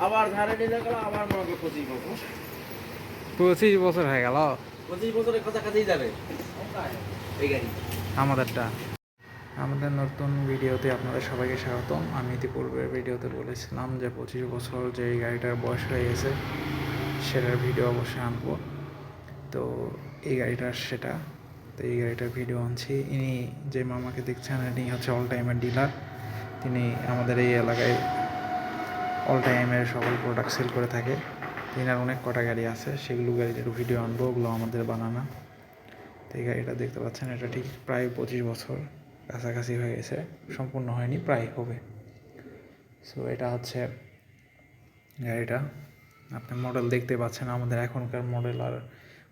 আবার ধারে নিলে গেল আবার মনে করো 25 বছর। 25 বছর হয়ে গেল 25 বছরের কাছাকাছি যাবে এই গাড়ি আমাদেরটা। আমাদের নতুন ভিডিওতে আপনাদের সবাইকে স্বাগতম। আমি ইতিপূর্বের ভিডিওতে বলেছিলাম যে 25 বছর যে এই গাড়িটার বয়স হয়ে গেছে সেটার ভিডিও অবশ্যই আনবো। তো এই গাড়িটার সেটা, তো এই গাড়িটার ভিডিও আনছি। ইনি যে মামাকে দেখছেন ইনি হচ্ছে অল টাইমের ডিলার। তিনি আমাদের এই এলাকায় অল টাইমের সকল প্রোডাক্ট সেল করে থাকে। তিনার অনেক কটা গাড়ি আছে, সেগুলো গাড়িটার ভিডিও আনবো, ওগুলো আমাদের বানানো। তো এই গাড়িটা দেখতে পাচ্ছেন, এটা ঠিক প্রায় 25 বছর কাছাকাছি হয়ে গেছে, সম্পূর্ণ হয়নি, প্রায় হবে। সো এটা হচ্ছে গাড়িটা, আপনি মডেল দেখতে পাচ্ছেন। আমাদের এখনকার মডেল আর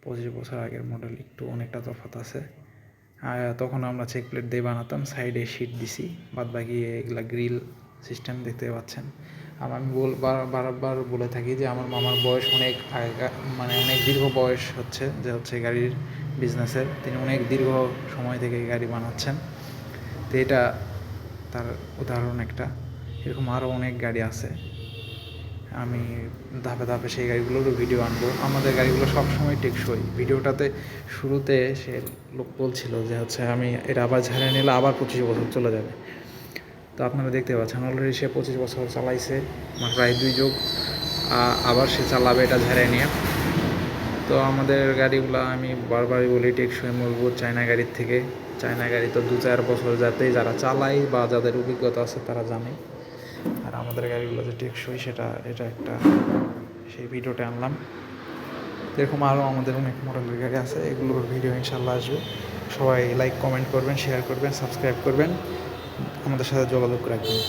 25 বছর আগের মডেল একটু অনেকটা তফাৎ আছে। তখন আমরা চেক প্লেট দিয়ে বানাতাম, সাইডে শিট দিছি, বাদ বাকি এগুলা গ্রিল সিস্টেম দেখতে পাচ্ছেন। আর আমি বারবার বলে থাকি যে আমার মামার বয়স অনেক মানে অনেক দীর্ঘ বয়স হচ্ছে গাড়ির বিজনেসের। তিনি অনেক দীর্ঘ সময় থেকে গাড়ি বানাচ্ছেন। তো এটা তার উদাহরণ একটা। এরকম আরও অনেক গাড়ি আছে, আমি ধাপে ধাপে সেই গাড়িগুলোরও ভিডিও আনবো। আমাদের গাড়িগুলো সবসময় টেকসই। ভিডিওটাতে শুরুতে সে লোক বলছিল যে আমি এটা আবার ঝাড়ে নিলে আবার 25 বছর চলে যাবে। তো আপনারা দেখতে পাচ্ছেন অলরেডি সে 25 বছর চালাইছে, প্রায় 2 যুগ। আবার সে চালাবে এটা ঝাড়ে নিয়ে। তো আমাদের গাড়িগুলো আমি বারবারই বলি টেকসই মজবুত চায়না গাড়ির থেকে। চায়না গাড়ি তো 2-4 বছর যারা চালায় বা যাদের অভিজ্ঞতা আছে তারা জানে। আর আমাদের গাড়িগুলো যে টেকসই এটা একটা সেই ভিডিওটা আনলাম। এরকম আরও আমাদের অনেক মডেলের গাড়ি আছে, এগুলোর ভিডিও ইনশাল্লাহ আসবে। সবাই লাইক কমেন্ট করবেন, শেয়ার করবেন, সাবস্ক্রাইব করবেন, আমাদের সাথে যোগাযোগ রাখবেন।